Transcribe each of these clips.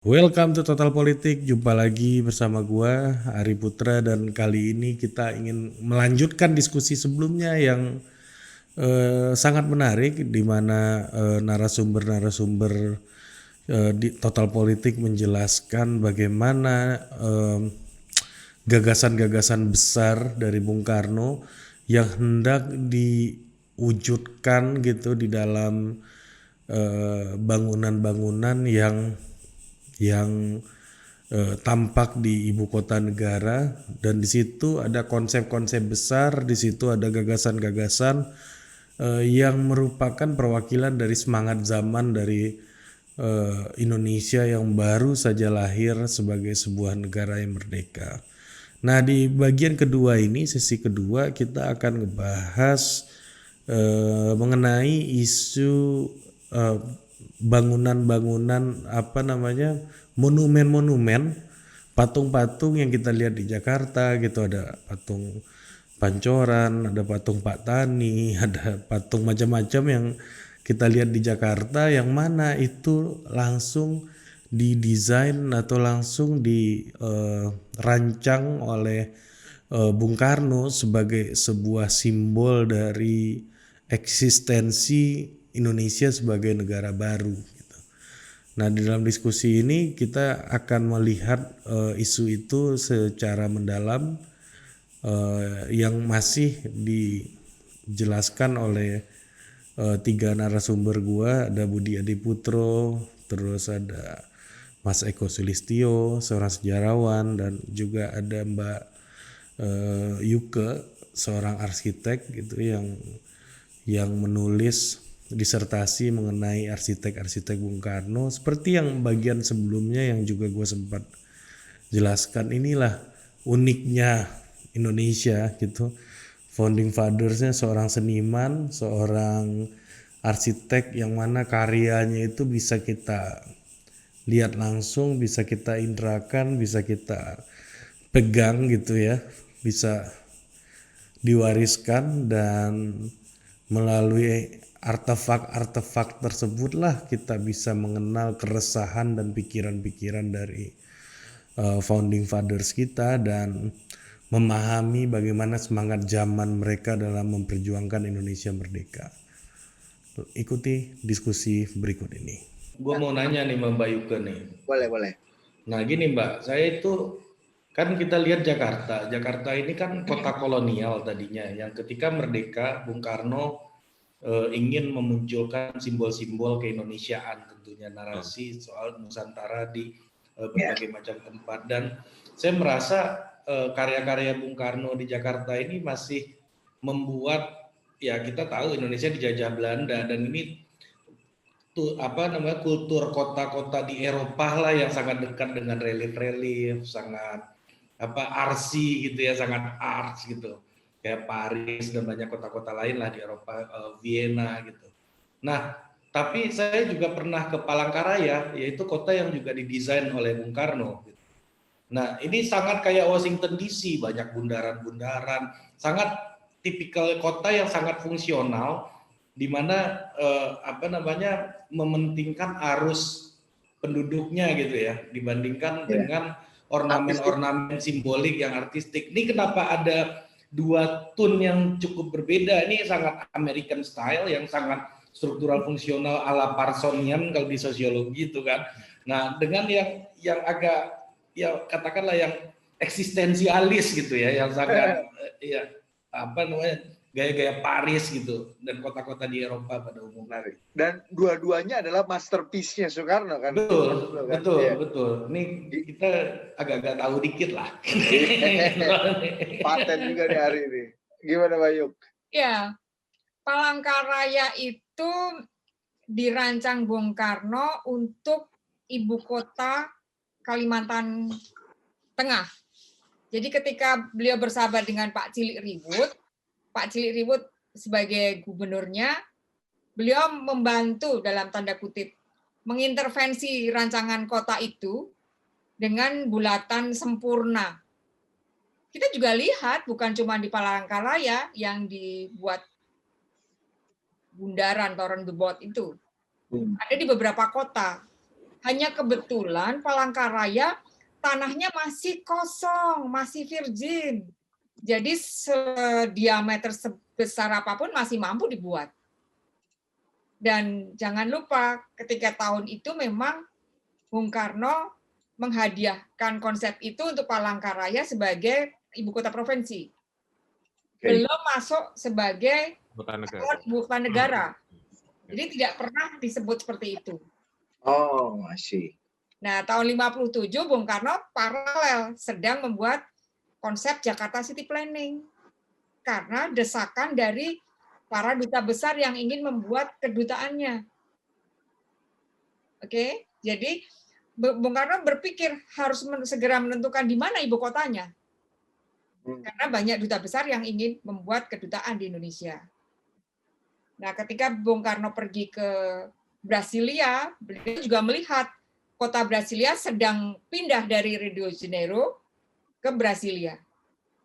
Welcome to Total Politik, jumpa lagi bersama gua Ari Putra dan kali ini kita ingin melanjutkan diskusi sebelumnya yang sangat menarik di mana narasumber-narasumber di Total Politik menjelaskan bagaimana gagasan-gagasan besar dari Bung Karno yang hendak diwujudkan gitu di dalam bangunan-bangunan yang tampak di ibu kota negara, dan di situ ada konsep-konsep besar, di situ ada gagasan-gagasan yang merupakan perwakilan dari semangat zaman dari Indonesia yang baru saja lahir sebagai sebuah negara yang merdeka. Nah, di bagian kedua ini, sesi kedua, kita akan ngebahas mengenai isu eh, bangunan-bangunan apa namanya, monumen-monumen, patung-patung yang kita lihat di Jakarta gitu. Ada patung Pancoran, ada patung Pak Tani, ada patung macam-macam yang kita lihat di Jakarta, yang mana itu langsung didesain atau langsung dirancang oleh Bung Karno sebagai sebuah simbol dari eksistensi Indonesia sebagai negara baru gitu. Nah, di dalam diskusi ini kita akan melihat isu itu secara mendalam, yang masih dijelaskan oleh tiga narasumber gua. Ada Budi Adiputro, terus ada Mas Eko Sulistyo, seorang sejarawan, dan juga ada Mbak Yuke, seorang arsitek gitu, yang menulis disertasi mengenai arsitek-arsitek Bung Karno. Seperti yang bagian sebelumnya yang juga gue sempat jelaskan, inilah uniknya Indonesia gitu. Founding fathersnya seorang seniman, seorang arsitek yang mana karyanya itu bisa kita lihat langsung, bisa kita indrakan, bisa kita pegang gitu ya, bisa diwariskan, dan melalui artefak-artefak tersebutlah kita bisa mengenal keresahan dan pikiran-pikiran dari founding fathers kita, dan memahami bagaimana semangat zaman mereka dalam memperjuangkan Indonesia merdeka. Ikuti diskusi berikut ini. Gue mau nanya nih Mbak Yuke nih. Boleh. Nah gini Mbak, saya itu kan kita lihat Jakarta. Jakarta ini kan kota kolonial tadinya, yang ketika merdeka Bung Karno ingin memunculkan simbol-simbol keindonesiaan, tentunya narasi soal Nusantara di berbagai macam tempat. Dan saya merasa karya-karya Bung Karno di Jakarta ini masih membuat, ya kita tahu Indonesia dijajah Belanda, dan ini tuh apa namanya, kultur kota-kota di Eropa lah yang sangat dekat dengan relief-relief, sangat apa, artsy gitu ya, sangat arts gitu, kayak Paris dan banyak kota-kota lain lah di Eropa, Vienna gitu. Nah, tapi saya juga pernah ke Palangkaraya, yaitu kota yang juga didesain oleh Bung Karno. Nah, ini sangat kayak Washington DC, banyak bundaran-bundaran, sangat tipikal kota yang sangat fungsional, di mana apa namanya, mementingkan arus penduduknya gitu ya, dibandingkan dengan ornamen-ornamen simbolik yang artistik. Ini kenapa ada dua tone yang cukup berbeda? Ini sangat American style yang sangat struktural fungsional ala Parsonian kalau di sosiologi itu kan. Nah, dengan yang agak, ya katakanlah yang eksistensialis gitu ya, yang sangat ya apa namanya, gaya-gaya Paris gitu dan kota-kota di Eropa pada umumnya. Dan dua-duanya adalah masterpiece-nya Soekarno kan? Betul. Ini kita agak-agak tahu dikit lah. Paten juga nih hari ini. Gimana Bayuk? Ya, Palangkaraya itu dirancang Bung Karno untuk ibu kota Kalimantan Tengah. Jadi ketika beliau bersahabat dengan Pak Cilik Riwut sebagai gubernurnya, beliau membantu dalam tanda kutip mengintervensi rancangan kota itu dengan bulatan sempurna. Kita juga lihat bukan cuma di Palangkaraya yang dibuat bundaran Toron Gebot itu. Ada di beberapa kota. Hanya kebetulan Palangkaraya tanahnya masih kosong, masih virgin. Jadi sediameter sebesar apapun masih mampu dibuat. Dan jangan lupa ketika tahun itu memang Bung Karno menghadiahkan konsep itu untuk Palangkaraya sebagai ibu kota provinsi. Belum masuk sebagai ibu kota negara. Jadi tidak pernah disebut seperti itu. Oh, masih. Nah, tahun 57 Bung Karno paralel sedang membuat konsep Jakarta City Planning. Karena desakan dari para duta besar yang ingin membuat kedutaannya. Oke, jadi Bung Karno berpikir harus segera menentukan di mana ibu kotanya. Karena banyak duta besar yang ingin membuat kedutaan di Indonesia. Nah, ketika Bung Karno pergi ke Brasilia, beliau juga melihat kota Brasilia sedang pindah dari Rio de Janeiro ke Brasilia.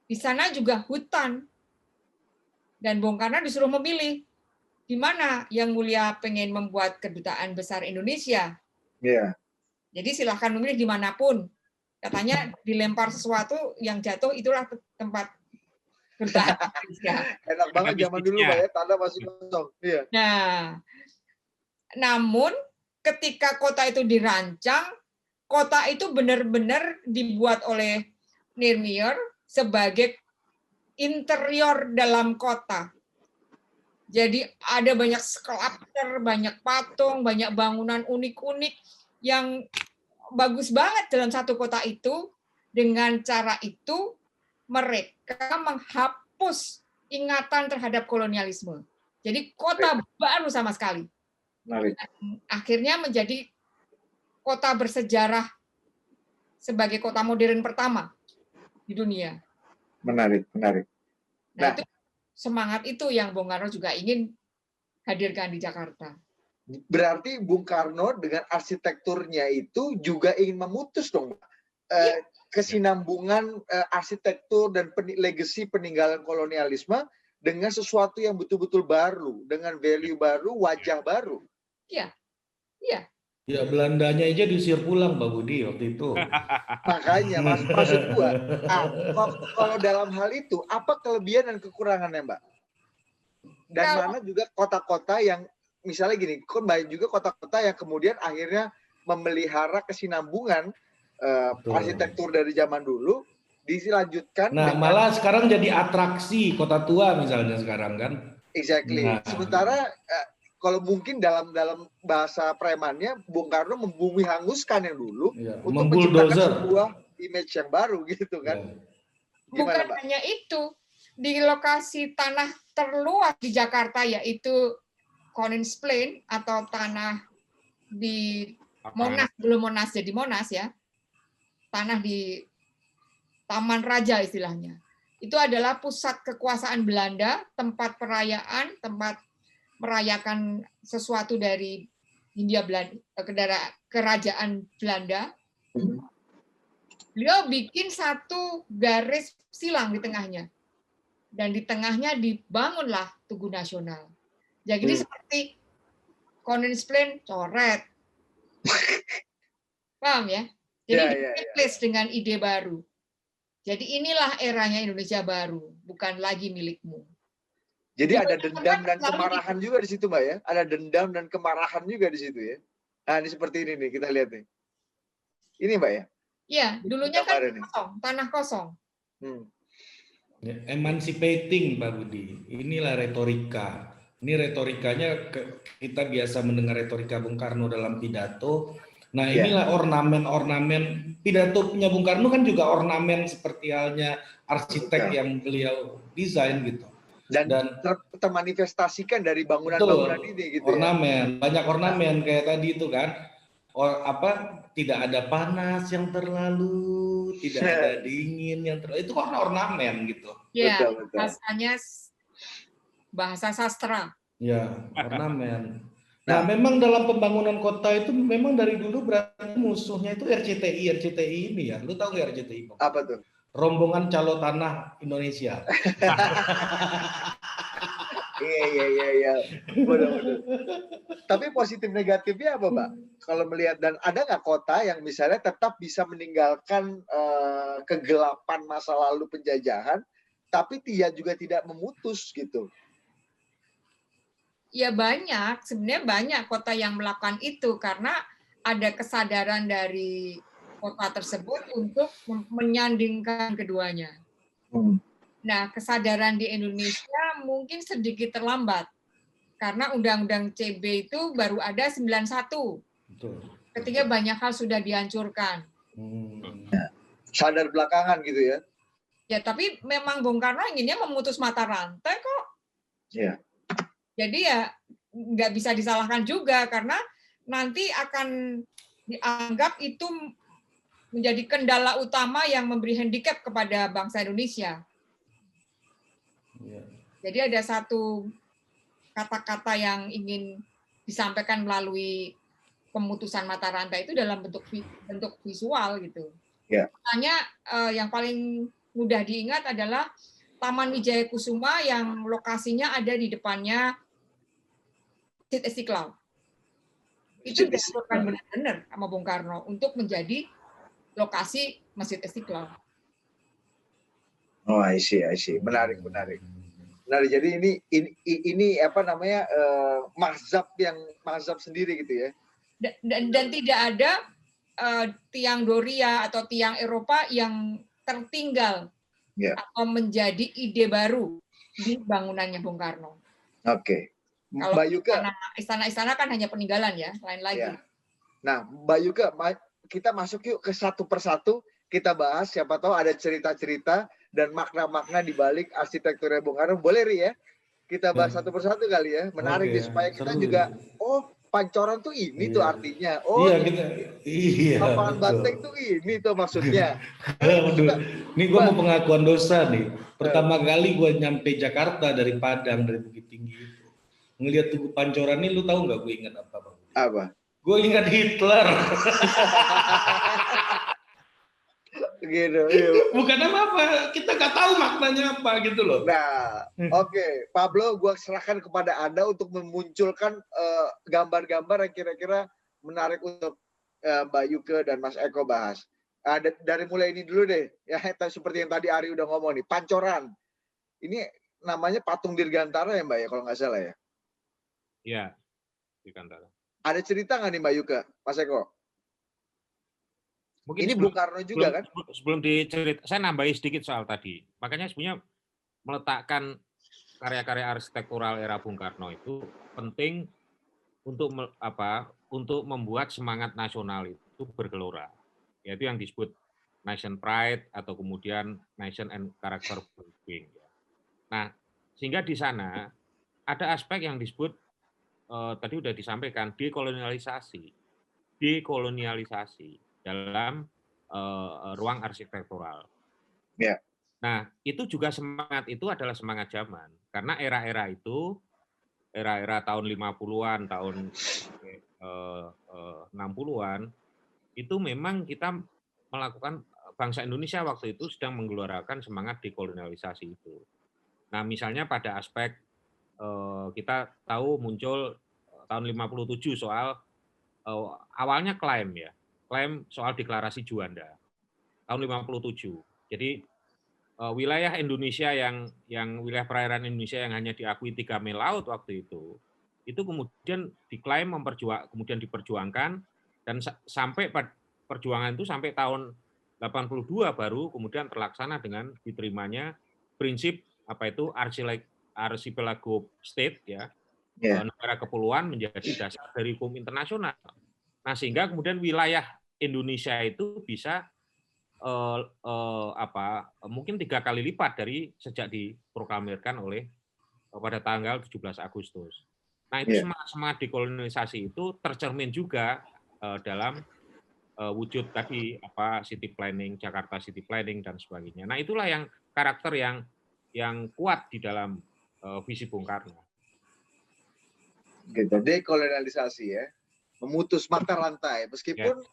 Di sana juga hutan. Dan Bung Karno disuruh memilih di mana yang mulia pengen membuat kedutaan besar Indonesia. Iya. Jadi silahkan memilih dimanapun. Katanya dilempar sesuatu yang jatuh itulah tempat kedutaan Indonesia. Enak banget zaman dulu, Pak ya, tanah masih kosong. Iya. Nah, namun ketika kota itu dirancang, kota itu benar-benar dibuat oleh Niemeyer sebagai interior dalam kota. Jadi ada banyak skulptur, banyak patung, banyak bangunan unik-unik yang bagus banget dalam satu kota itu. Dengan cara itu mereka menghapus ingatan terhadap kolonialisme. Jadi kota baru sama sekali. Akhirnya menjadi kota bersejarah sebagai kota modern pertama di dunia. Menarik. Nah, itu semangat itu yang Bung Karno juga ingin hadirkan di Jakarta. Berarti Bung Karno dengan arsitekturnya itu juga ingin memutus dong, kesinambungan arsitektur dan legacy peninggalan kolonialisme dengan sesuatu yang betul-betul baru, dengan value baru, wajah baru. Iya. Ya, Belandanya aja diusir pulang, Pak Budi, waktu itu. Makanya, maksud gua, kalau dalam hal itu, apa kelebihan dan kekurangannya, Mbak? Dan mana juga kota-kota yang, misalnya gini, kan banyak juga kota-kota yang kemudian akhirnya memelihara kesinambungan arsitektur dari zaman dulu, dilanjutkan. Nah, malah sekarang jadi atraksi kota tua misalnya sekarang kan. Exactly. Nah, sementara kalau mungkin dalam bahasa premannya, Bung Karno membumi hanguskan yang dulu untuk menciptakan sebuah image yang baru gitu kan. Bukan hanya itu, di lokasi tanah terluas di Jakarta yaitu Konings Plain atau tanah di Monas, belum Monas jadi Monas ya, tanah di Taman Raja istilahnya. Itu adalah pusat kekuasaan Belanda, tempat perayaan, tempat merayakan sesuatu dari Hindia Belanda, kerajaan Belanda. Beliau bikin satu garis silang di tengahnya. Dan di tengahnya dibangunlah Tugu Nasional. Jadi seperti Konings Plain coret. Paham ya? Jadi replace dengan ide baru. Jadi inilah eranya Indonesia baru, bukan lagi milikmu. Jadi ada dendam dan kemarahan juga di situ, Mbak ya? Ada dendam dan kemarahan juga di situ ya? Nah, ini seperti ini nih, kita lihat nih. Ini, Mbak ya? Iya, dulunya kan kosong, tanah kosong. Emancipating, Pak Budi. Inilah retorika. Ini retorikanya, kita biasa mendengar retorika Bung Karno dalam pidato. Nah, inilah ornamen-ornamen pidato punya Bung Karno kan juga ornamen seperti halnya arsitek yang beliau desain gitu. Dan termanifestasikan dari bangunan-bangunan ini gitu. Ornamen, banyak ornamen kayak tadi itu kan. Tidak ada panas yang terlalu, tidak ada dingin yang terlalu. Itu kan ornamen gitu. Iya, bahasanya bahasa sastra. Ya, ornamen. Nah, memang dalam pembangunan kota itu memang dari dulu berarti musuhnya itu RCTI ini ya. Lu tahu nggak RCTI? Apa tuh? Rombongan Calo Tanah Indonesia. Iya. Benar. Tapi positif negatifnya apa, Mbak? Kalau melihat, dan ada nggak kota yang misalnya tetap bisa meninggalkan kegelapan masa lalu penjajahan, tapi dia juga tidak memutus gitu? Ya banyak, sebenarnya banyak kota yang melakukan itu karena ada kesadaran dari kota tersebut untuk menyandingkan keduanya. Nah, kesadaran di Indonesia mungkin sedikit terlambat karena Undang-Undang CB itu baru ada 91. Betul. Ketika banyak hal sudah dihancurkan. Sadar belakangan gitu ya? Ya, tapi memang Bung Karno inginnya memutus mata rantai kok. Iya. Jadi ya nggak bisa disalahkan juga karena nanti akan dianggap itu menjadi kendala utama yang memberi handicap kepada bangsa Indonesia. Ya. Jadi ada satu kata-kata yang ingin disampaikan melalui pemutusan mata rantai itu dalam bentuk visual gitu. Ya. Makanya yang paling mudah diingat adalah Taman Wijaya Kusuma yang lokasinya ada di depannya Masjid Istiqlal. Itu diaturkan benar-benar sama Bung Karno untuk menjadi lokasi Masjid Istiqlal. Oh, I see. Menarik. Jadi ini apa namanya, mazhab sendiri gitu ya. Dan tidak ada tiang Doria atau tiang Eropa yang tertinggal atau menjadi ide baru di bangunannya Bung Karno. Oke. Kalau istana-istana kan hanya peninggalan ya, lain lagi. Ya. Nah, Mbak Yuka, kita masuk yuk ke satu persatu, kita bahas, siapa tahu ada cerita-cerita dan makna-makna di balik arsitekturnya Bung Karno. Boleh, Ri ya? Kita bahas satu persatu kali ya, menarik nih, supaya kita juga, Pancoran tuh ini tuh artinya. Oh, lapangan banteng tuh ini tuh maksudnya. Ini gue mau pengakuan dosa nih. Pertama kali gue nyampe Jakarta dari Padang, dari Bukit Tinggi itu. Ngelihat Tugu Pancoran ini, lu tahu nggak gue ingat apa, Bang? Apa? Gue ingat Hitler. Gitu. Bukan apa-apa, kita nggak tahu maknanya apa gitu loh. Nah, oke. Pablo, gue serahkan kepada Anda untuk memunculkan gambar-gambar yang kira-kira menarik untuk Mbak Yuke dan Mas Eko bahas. Dari mulai ini dulu deh, ya seperti yang tadi Ari udah ngomong nih, Pancoran. Ini namanya patung Dirgantara ya Mbak ya, kalau nggak salah ya? Iya, Dirgantara. Ada cerita nggak nih Mbak Yuke, Mas Eko? Mungkin ini Bung Karno juga kan? Sebelum dicerita, saya nambahi sedikit soal tadi. Makanya sebenarnya meletakkan karya-karya arsitektural era Bung Karno itu penting untuk untuk membuat semangat nasional itu bergelora. Yaitu yang disebut nation pride atau kemudian nation and character building. Nah, sehingga di sana ada aspek yang disebut tadi sudah disampaikan dekolonialisasi dalam ruang arsitektural. Yeah. Nah, itu juga semangat itu adalah semangat zaman. Karena era-era itu, era-era tahun 50-an, tahun 60-an, itu memang kita melakukan, bangsa Indonesia waktu itu sedang menggelorakan semangat dekolonialisasi itu. Nah, misalnya pada aspek, kita tahu muncul tahun 57 soal, awalnya klaim soal deklarasi Juanda tahun 57. Jadi wilayah Indonesia yang wilayah perairan Indonesia yang hanya diakui 3 mil laut waktu itu kemudian diklaim kemudian diperjuangkan dan sampai perjuangan itu sampai tahun 82 baru kemudian terlaksana dengan diterimanya prinsip archipelago state ya. Negara kepulauan menjadi dasar dari hukum internasional. Nah, sehingga kemudian wilayah Indonesia itu bisa mungkin 3 kali lipat dari sejak diproklamirkan oleh pada tanggal 17 Agustus. Nah, itu semangat dekolonialisasi itu tercermin juga dalam wujud tadi city planning, Jakarta city planning dan sebagainya. Nah, itulah yang karakter yang kuat di dalam visi Bung Karno. Gitu, dekolonialisasi ya. Memutus mata rantai, meskipun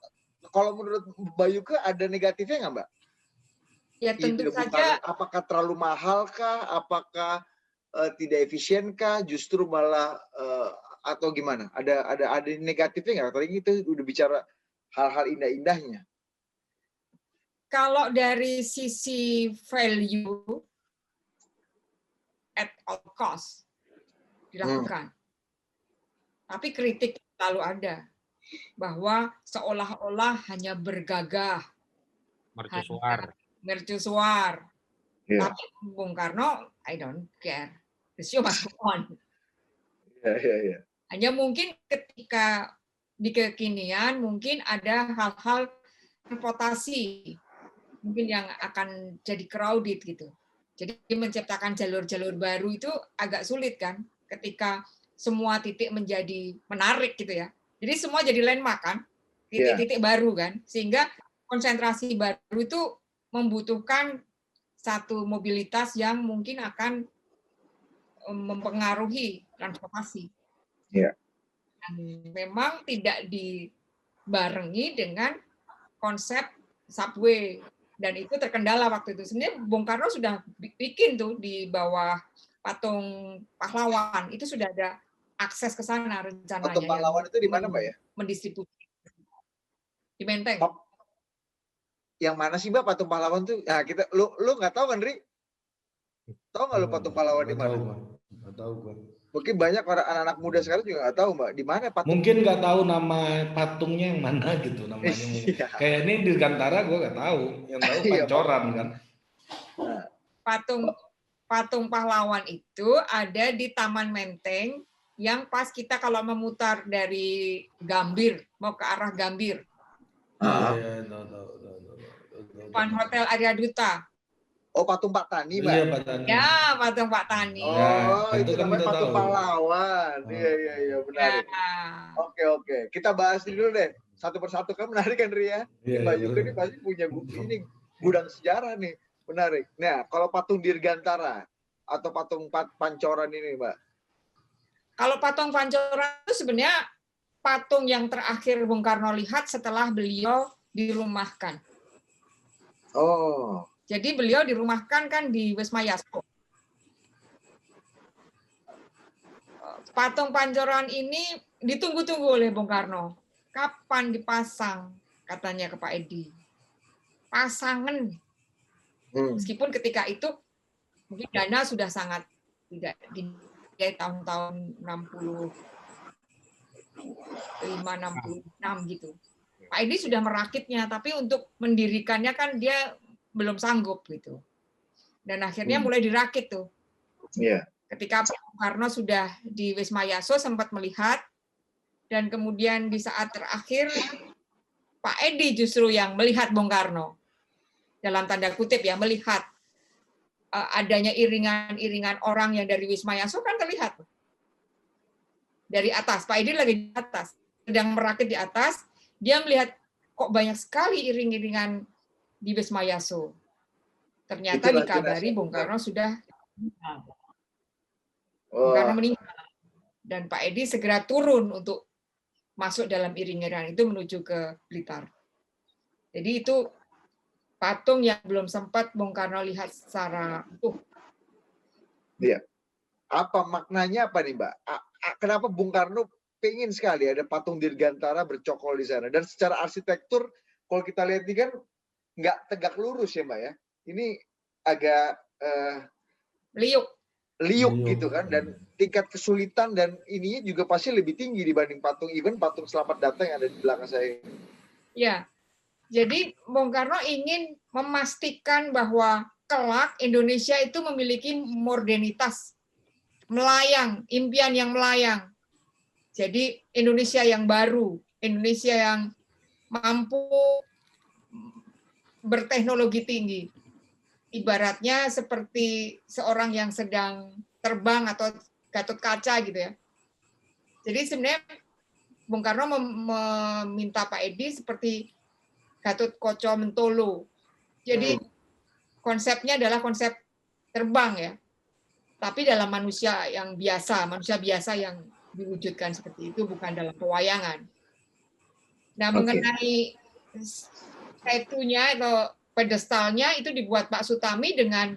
kalau menurut Mbak Yuke ada negatifnya nggak Mbak? Ya tentu saja. Apakah terlalu mahal kah? Apakah tidak efisien kah? Justru malah atau gimana? Ada negatifnya nggak? Kalau itu udah bicara hal-hal indah-indahnya. Kalau dari sisi value at all cost dilakukan. Tapi kritik selalu ada bahwa seolah-olah hanya bergagah, mercusuar. Yeah. Tapi Bung Karno, I don't care. The show must go on. Yeah. Hanya mungkin ketika di kekinian mungkin ada hal-hal transportasi mungkin yang akan jadi crowded gitu. Jadi menciptakan jalur-jalur baru itu agak sulit kan ketika semua titik menjadi menarik gitu ya. Jadi semua jadi landmark kan, titik-titik baru kan, sehingga konsentrasi baru itu membutuhkan satu mobilitas yang mungkin akan mempengaruhi transportasi. Yeah. Dan memang tidak dibarengi dengan konsep subway, dan itu terkendala waktu itu. Sebenarnya Bung Karno sudah bikin tuh di bawah patung pahlawan, itu sudah ada akses ke sana rencananya. Patung pahlawan itu di mana, Mbak ya? Mendistribusi di Menteng. Yang mana sih, Mbak, patung pahlawan tuh? Nah, lu nggak tahu kan, Ri? Tahu nggak lu patung pahlawan di mana? Nggak tahu gua. Mungkin banyak orang anak-anak muda sekarang juga nggak tahu, Mbak, di mana patung. Mungkin nggak tahu nama patungnya yang mana gitu namanya. Kayak ini di Dirgantara gua nggak tahu, yang tahu Pancoran kan. Patung pahlawan itu ada di Taman Menteng yang pas kita kalau memutar dari Gambir mau ke arah Gambir. Depan Hotel Arya Duta. Oh, patung Pak Tani, Mbak? Iya, Pak Tani. Ya, patung Pak Tani. Oh, itu kan namanya patung pahlawan. Iya, benar. Oke. Kita bahas dulu deh. Satu persatu, kan menarik kan, Ria? Mbak Yuka ini pasti punya ini gudang sejarah nih. Menarik. Nah, kalau patung Dirgantara atau patung Pancoran ini, Mbak? Kalau patung Pancoran itu sebenarnya patung yang terakhir Bung Karno lihat setelah beliau dirumahkan. Oh. Jadi beliau dirumahkan kan di Wisma Yaso. Patung Pancoran ini ditunggu-tunggu oleh Bung Karno. Kapan dipasang? Katanya ke Pak Edi. Pasangan. Meskipun ketika itu mungkin dana sudah sangat tidak di tahun-tahun 65, 66 gitu. Pak Edi sudah merakitnya, tapi untuk mendirikannya kan dia belum sanggup gitu. Dan akhirnya mulai dirakit tuh. Yeah. Ketika Bung Karno sudah di Wisma Yaso sempat melihat, dan kemudian di saat terakhir Pak Edi justru yang melihat Bung Karno. Dalam tanda kutip ya, melihat adanya iringan-iringan orang yang dari Wisma Yaso kan terlihat. Dari atas, Pak Edi lagi di atas, sedang merakit di atas, dia melihat kok banyak sekali iring-iringan di Wisma Yaso. Ternyata itulah dikabari Bung Karno sudah Bung Karno meninggal. Dan Pak Edi segera turun untuk masuk dalam iring-iringan itu menuju ke Blitar. Jadi itu patung yang belum sempat Bung Karno lihat secara utuh. Iya. Apa maknanya apa nih, Mbak? Kenapa Bung Karno pengen sekali ada patung Dirgantara bercokol di sana? Dan secara arsitektur, kalau kita lihat ini kan nggak tegak lurus ya, Mbak ya. Ini agak liuk gitu kan, dan tingkat kesulitan dan ininya juga pasti lebih tinggi dibanding patung Selamat Datang yang ada di belakang saya. Ya, jadi Bung Karno ingin memastikan bahwa kelak Indonesia itu memiliki modernitas melayang, impian yang melayang. Jadi Indonesia yang baru, Indonesia yang mampu berteknologi tinggi. Ibaratnya seperti seorang yang sedang terbang atau Gatot Kaca gitu ya. Jadi sebenarnya Bung Karno meminta Pak Edi seperti Gatot Kaca Mentolo. Jadi konsepnya adalah konsep terbang ya. Tapi dalam manusia biasa yang diwujudkan seperti itu, bukan dalam pewayangan. Nah, mengenai statunya atau pedestalnya itu dibuat Pak Sutami dengan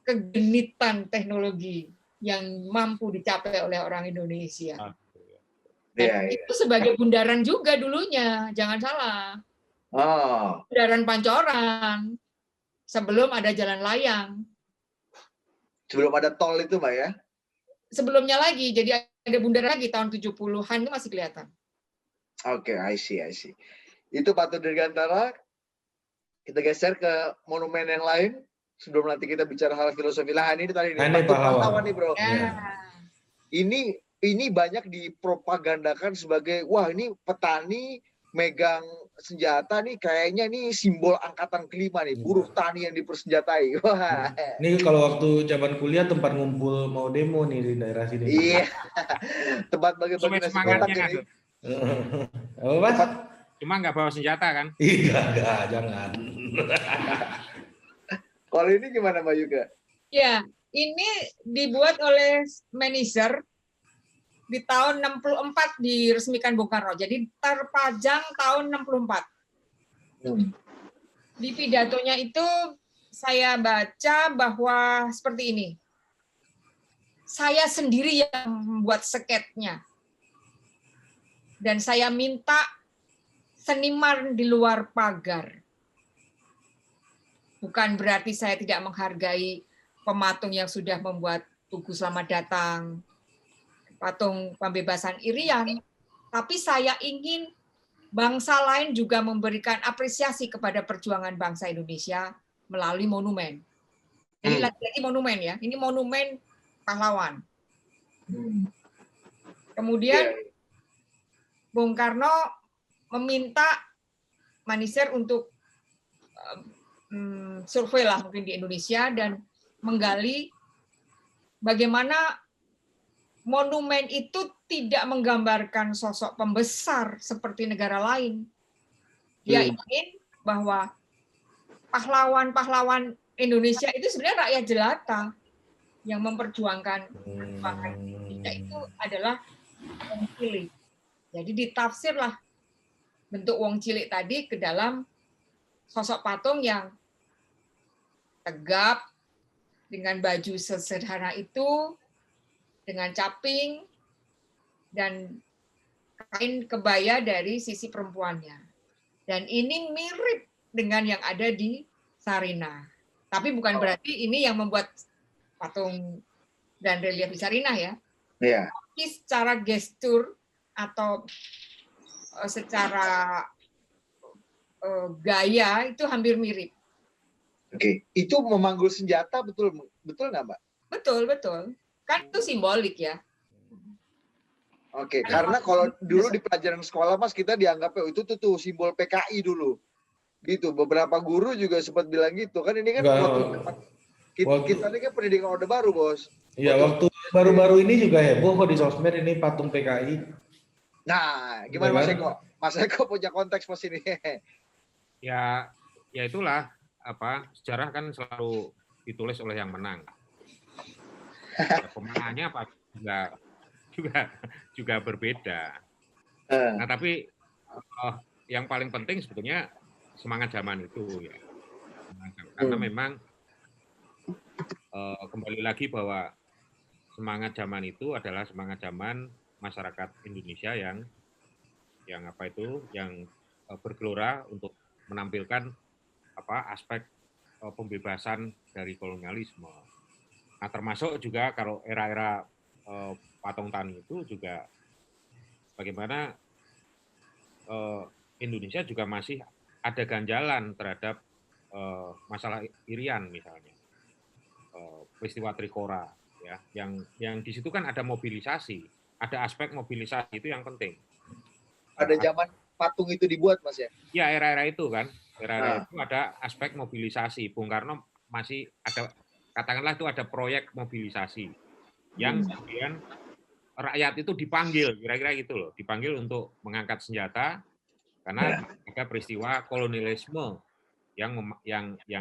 kegenitan teknologi yang mampu dicapai oleh orang Indonesia. Dan Iya, iya. itu sebagai bundaran juga dulunya, jangan salah. Oh, Bundaran Pancoran sebelum ada jalan layang. sebelum ada tol itu, Mbak ya? Sebelumnya lagi, jadi ada bundaran lagi tahun 70-an itu masih kelihatan. Oke, I see. Itu Patung Dirgantara. Kita geser ke monumen yang lain. Sebelum nanti kita bicara hal filosofi lahan ini tadi nih. Ini Patung pahlawan. Pahlawan nih, Bro. Ya. Ini banyak dipropagandakan sebagai wah ini petani megang senjata nih kayaknya nih simbol angkatan kelima nih, buruh tani yang dipersenjatai. Wah. Ini kalau waktu zaman kuliah tempat ngumpul mau demo nih di daerah sini. Iya. Tempat bagi-bagi nasi kotak ini. Apa, Mas? Cuma nggak bawa senjata kan? Iya, enggak, jangan. Kalau ini gimana Mbak Yuga? Ya, ini dibuat oleh manajer di tahun 64 diresmikan Bung Karno. Jadi terpajang tahun 64. Di pidatonya itu saya baca bahwa seperti ini. Saya sendiri yang membuat sketnya. Dan saya minta seniman di luar pagar. Bukan berarti saya tidak menghargai pematung yang sudah membuat Tugu Selamat Datang, patung pembebasan Irian, tapi saya ingin bangsa lain juga memberikan apresiasi kepada perjuangan bangsa Indonesia melalui monumen. Jadi lagi-lagi monumen ya, ini monumen pahlawan. Kemudian Bung Karno meminta Manisir untuk survei lah mungkin di Indonesia dan menggali bagaimana monumen itu tidak menggambarkan sosok pembesar seperti negara lain. Dia ingin bahwa pahlawan-pahlawan Indonesia itu sebenarnya rakyat jelata yang memperjuangkan Indonesia itu adalah wong cilik. Jadi ditafsirlah bentuk wong cilik tadi ke dalam sosok patung yang tegap dengan baju sesederhana itu, dengan caping dan kain kebaya dari sisi perempuannya. Dan ini mirip dengan yang ada di Sarinah. Tapi bukan berarti ini yang membuat patung dan relief di Sarinah ya. Iya. Tapi secara gestur atau secara gaya itu hampir mirip. Oke, itu memanggul senjata betul nggak Mbak? Betul. Kan itu simbolik ya. Oke, karena kalau dulu di pelajaran sekolah Mas kita dianggap itu tuh simbol PKI dulu. Gitu, beberapa guru juga sempat bilang gitu. Kan ini kan kita ini kan pendidikan Orde Baru, Bos. Iya, waktu baru-baru ini juga heboh kok di sosmed ini patung PKI. Nah, gimana Mas Eko? Mas Eko punya konteks Mas ini. Ya itulah sejarah kan selalu ditulis oleh yang menang. Ya, pemenangnya apa juga berbeda. Nah, tapi yang paling penting sebetulnya semangat zaman itu ya. Karena memang kembali lagi bahwa semangat zaman itu adalah semangat zaman masyarakat Indonesia yang bergelora untuk menampilkan aspek pembebasan dari kolonialisme. Nah, termasuk juga kalau era-era patung tani itu juga bagaimana Indonesia juga masih ada ganjalan terhadap masalah Irian misalnya, peristiwa Trikora ya, yang di situ kan ada mobilisasi, ada aspek mobilisasi itu yang penting. Ada zaman patung itu dibuat Mas ya? Ya, era-era itu kan. Era-era itu ada aspek mobilisasi. Bung Karno masih ada, katakanlah itu ada proyek mobilisasi yang kemudian rakyat itu dipanggil, kira-kira gitu loh, dipanggil untuk mengangkat senjata karena ada peristiwa kolonialisme yang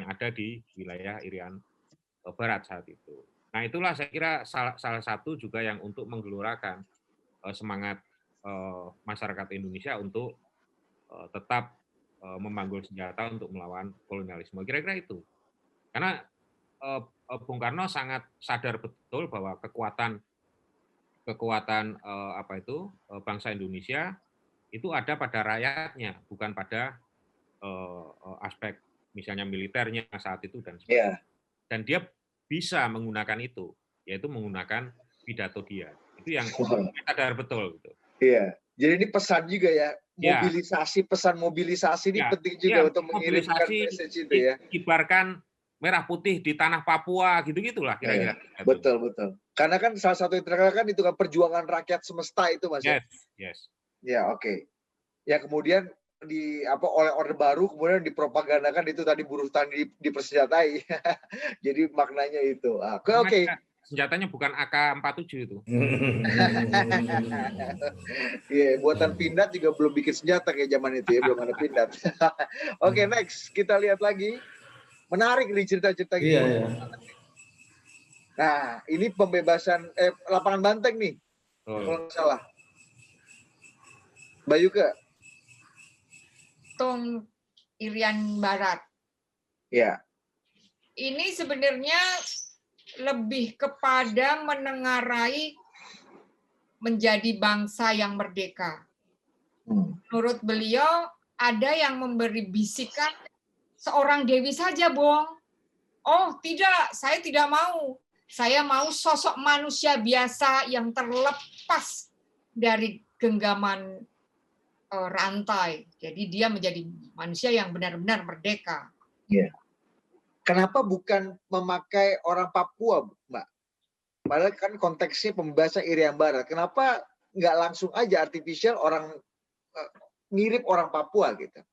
ada di wilayah Irian Barat saat itu. Nah, itulah saya kira salah satu juga yang untuk menggelorakan semangat masyarakat Indonesia untuk tetap memanggul senjata untuk melawan kolonialisme. Kira-kira itu. Karena Bung Karno sangat sadar betul bahwa kekuatan bangsa Indonesia itu ada pada rakyatnya, bukan pada aspek misalnya militernya saat itu dan sebagainya. Dan dia bisa menggunakan itu, yaitu menggunakan pidato dia. Itu yang sadar betul. Gitu. Iya. Jadi ini pesan juga ya, mobilisasi, pesan mobilisasi ini penting juga untuk mengirimkan message itu ya. Kibarkan merah putih di tanah Papua, gitu-gitulah kira-kira. Betul. Karena kan salah satu yang terkenal kan itu kan perjuangan rakyat semesta itu, Mas. Yes. Ya, oke. Ya kemudian oleh Orde Baru kemudian dipropagandakan itu tadi buruh tani dipersenjatai. Jadi maknanya itu. Oke. Senjatanya bukan AK-47 itu. Iya, buatan Pindad juga belum bikin senjata kayak zaman itu ya, belum ada Pindad. Oke, next kita lihat lagi. Menarik nih cerita-cerita gitu. Iya. Nah, ini pembebasan lapangan Banteng nih. Kalau nggak salah. Bayuke. Tung Irian Barat. Ya. Ini sebenarnya lebih kepada menengarai menjadi bangsa yang merdeka. Menurut beliau, ada yang memberi bisikan, seorang Dewi saja, Bong. Oh, tidak, saya tidak mau. Saya mau sosok manusia biasa yang terlepas dari genggaman rantai. Jadi dia menjadi manusia yang benar-benar merdeka. Iya. Kenapa bukan memakai orang Papua, Mbak? Padahal kan konteksnya pembahasan Irian Barat. Kenapa nggak langsung aja artificial orang mirip orang Papua gitu?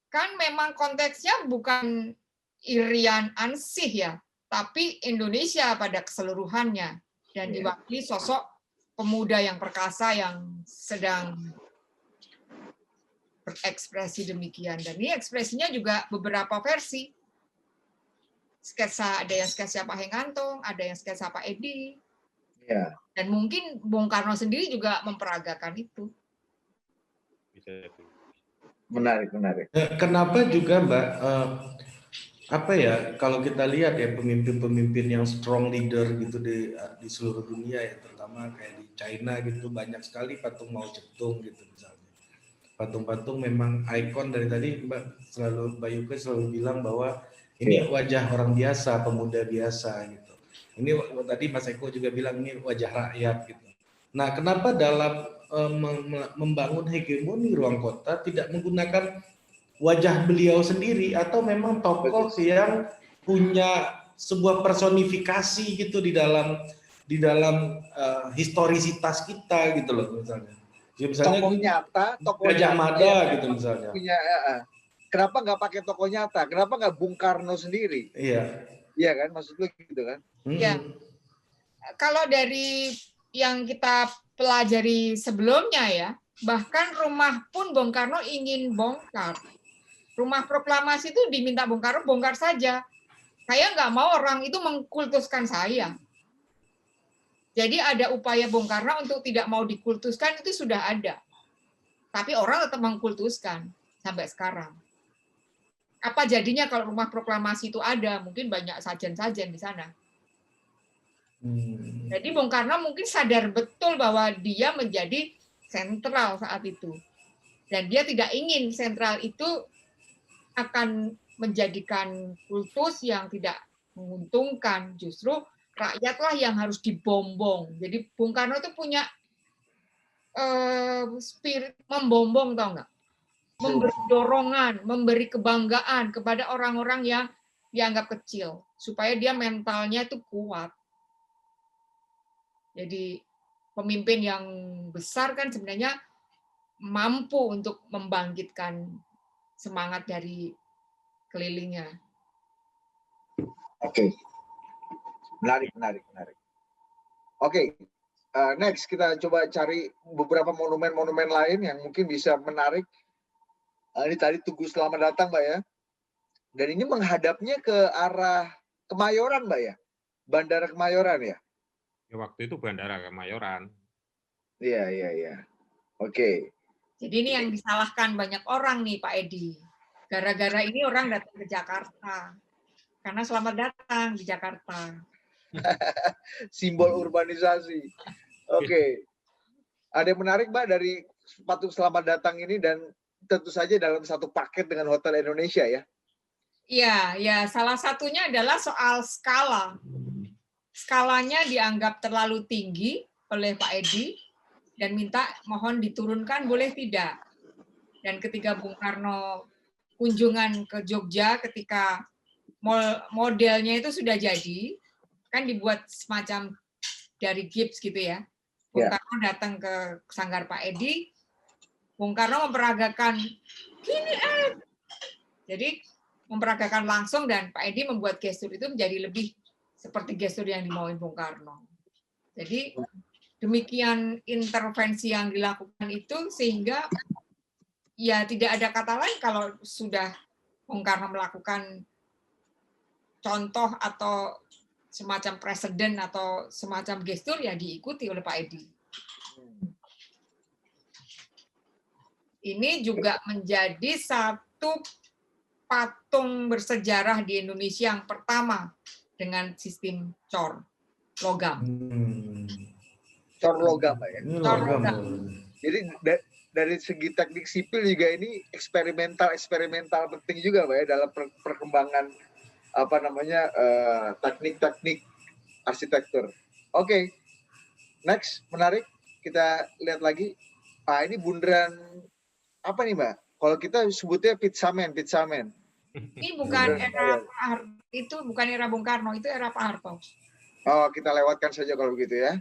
Kan memang konteksnya bukan Irian Ansih ya, tapi Indonesia pada keseluruhannya. Dan diwakili sosok pemuda yang perkasa yang sedang berekspresi demikian. Dan ini ekspresinya juga beberapa versi. Sketsa, ada yang sketsa Pak Hengantung, ada yang sketsa Pak Edi. Ya. Dan mungkin Bung Karno sendiri juga memperagakan itu. Menarik. Kenapa juga, Mbak, kalau kita lihat ya pemimpin-pemimpin yang strong leader gitu di seluruh dunia ya, terutama kayak di China gitu, banyak sekali patung Mao Zedong gitu misalnya. Patung-patung memang ikon dari tadi Mbak Yuke selalu bilang bahwa ini wajah orang biasa, pemuda biasa gitu. Ini tadi Mas Eko juga bilang ini wajah rakyat gitu. Nah, kenapa dalam membangun hegemoni ruang kota tidak menggunakan wajah beliau sendiri atau memang tokoh yang punya sebuah personifikasi gitu di dalam historisitas kita gitu loh misalnya. Ya, misalnya tokoh nyata, Gajah Mada gitu misalnya. Kenapa nggak pakai tokoh nyata? Kenapa nggak Bung Karno sendiri? Iya kan, maksudnya gitu kan? Ya. Kalau dari yang kita pelajari sebelumnya ya, bahkan rumah pun Bung Karno ingin bongkar. Rumah proklamasi itu diminta Bung Karno bongkar saja. Saya nggak mau orang itu mengkultuskan saya. Jadi ada upaya Bung Karno untuk tidak mau dikultuskan itu sudah ada. Tapi orang tetap mengkultuskan sampai sekarang. Apa jadinya kalau rumah proklamasi itu ada? Mungkin banyak sajen-sajen di sana. Jadi Bung Karno mungkin sadar betul bahwa dia menjadi sentral saat itu. Dan dia tidak ingin sentral itu akan menjadikan kultus yang tidak menguntungkan. Justru rakyatlah yang harus dibombong. Jadi Bung Karno itu punya spirit membombong, tau nggak? Memberi dorongan, memberi kebanggaan kepada orang-orang yang dianggap kecil. Supaya dia mentalnya itu kuat. Jadi pemimpin yang besar kan sebenarnya mampu untuk membangkitkan semangat dari kelilingnya. Oke. Menarik. Oke. Next kita coba cari beberapa monumen-monumen lain yang mungkin bisa menarik. Ini tadi Tugu Selamat Datang, Mbak ya. Dan ini menghadapnya ke arah Kemayoran, Mbak ya. Bandara Kemayoran ya. Ya, waktu itu Bandara Kemayoran. Iya. Oke. Jadi ini yang disalahkan banyak orang nih Pak Edi. Gara-gara ini orang datang ke Jakarta. Karena selamat datang di Jakarta. Simbol urbanisasi. Oke. Ada yang menarik Mbak dari sepatu selamat datang ini dan tentu saja dalam satu paket dengan Hotel Indonesia ya? Iya, ya salah satunya adalah soal skala. Skalanya dianggap terlalu tinggi oleh Pak Edi dan minta mohon diturunkan boleh tidak. Dan ketika Bung Karno kunjungan ke Jogja ketika modelnya itu sudah jadi, kan dibuat semacam dari gips gitu ya. Bung Karno datang ke sanggar Pak Edi, Bung Karno memperagakan gini jadi memperagakan langsung dan Pak Edi membuat gestur itu menjadi lebih seperti gestur yang dimauin Bung Karno. Jadi demikian intervensi yang dilakukan itu sehingga ya tidak ada kata lain kalau sudah Bung Karno melakukan contoh atau semacam presiden atau semacam gestur ya diikuti oleh Pak Edi. Ini juga menjadi satu patung bersejarah di Indonesia yang pertama dengan sistem cor logam. Cor logam ya. Ini logam. Jadi dari segi teknik sipil juga ini eksperimental penting juga Pak ya dalam perkembangan apa namanya teknik-teknik arsitektur. Oke. Next, menarik. Kita lihat lagi. Ini bundaran apa nih, Mbak? Kalau kita sebutnya pizzaman. Ini bukan era itu bukan era Bung Karno, itu era Pak Harto. Oh, kita lewatkan saja kalau begitu ya.